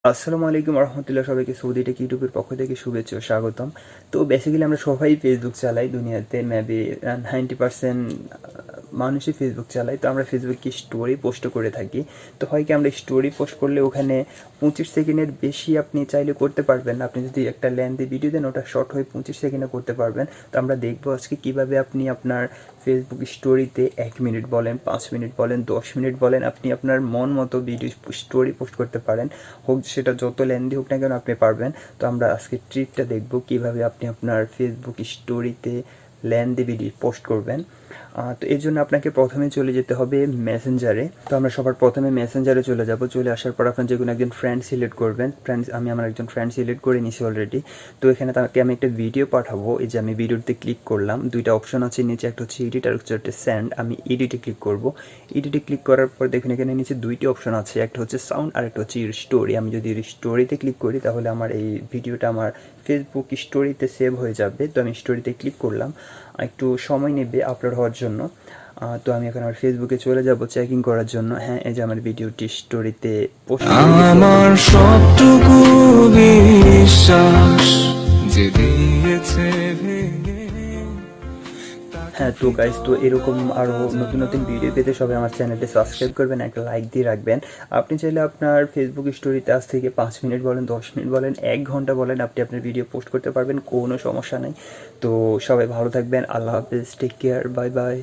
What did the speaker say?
আসসালামু আলাইকুম রহমতুল্লাহ, সবাইকে সৌদি টেক ইউটিউবের পক্ষ থেকে শুভেচ্ছা ও স্বাগতম। তো বেসিক্যালি আমরা সবাই ফেসবুক চালাই দুনিয়াতে, মেবি 90% মানুষই ফেসবুক চালাই। তো আমরা ফেসবুকে স্টোরি পোস্ট করে থাকি। তো হয় কি, আমরা স্টোরি পোস্ট করলে ওখানে 25 সেকেন্ডের বেশি আপনি চাইলে করতে পারবেন না। আপনি যদি একটা লেন্থে ভিডিও দেন, ওটা শর্ট হয়ে 25 সেকেন্ডে করতে পারবেন। তো আমরা দেখবো আজকে কীভাবে আপনি আপনার ফেসবুক স্টোরিতে 1 মিনিট বলেন, 5 মিনিট বলেন, 10 মিনিট বলেন, আপনি আপনার মন মতো ভিডিও স্টোরি পোস্ট করতে পারেন। হোক সেটা যত লেন্দি হোক না কেন, আপনি পারবেন। তো আমরা আজকে ট্রিকটা দেখব কিভাবে আপনি আপনার ফেসবুক স্টোরিতে লেন্দি ভিডিও পোস্ট করবেন। তো এর জন্য আপনাকে প্রথমে চলে যেতে হবে মেসেঞ্জারে। তো আমরা সবার প্রথমে মেসেঞ্জারে চলে যাব। চলে আসার পর আপনার যে কোনো একজন ফ্রেন্ড সিলেক্ট করবেন। আমি আমার একজন ফ্রেন্ড সিলেক্ট করে নিয়েছি অলরেডি। তো এখানে তাকে আমি একটা ভিডিও পাঠাবো। এই যে আমি ভিডিওতে ক্লিক করলাম, দুইটা অপশন আছে নিচে, একটা হচ্ছে এডিট আর হচ্ছে সেন্ড। আমি এডিটে ক্লিক করব। এডিটে ক্লিক করার পর দেখুন এখানে নিচে দুইটি অপশন আছে, একটা হচ্ছে সাউন্ড আর একটা হচ্ছে স্টোরি। আমি যদি স্টোরিতে ক্লিক করি তাহলে আমার এই ভিডিওটা আমার ফেসবুক স্টোরিতে সেভ হয়ে যাবে। তো আমি স্টোরিতে ক্লিক করলাম, একটু সময় নেবে আপলোড হওয়ার জন্য। তো আমি এখন আমার ফেসবুকে চলে যাব চেকিং করার জন্য। হ্যাঁ, এই যে আমার ভিডিওটি স্টোরিতে পোস্ট হয়ে গেছে। আমার সবটুকু বিশ্বাস যে দিয়েছে ভেঙে। হ্যাঁ, তো গাইস, তো এরকম আরও নতুন নতুন ভিডিও পেতে সবাই আমার চ্যানেলটি সাবস্ক্রাইব করবেন, একটা লাইক দিয়ে রাখবেন। আপনি চাইলে আপনার ফেসবুক স্টোরিতে আজ থেকে 5 মিনিট বলেন, 10 মিনিট বলেন, 1 ঘন্টা বলেন, আপনি আপনার ভিডিও পোস্ট করতে পারবেন, কোনো সমস্যা নেই। তো সবাই ভালো থাকবেন, আল্লাহ হাফেজ, টেক কেয়ার, বাই বাই।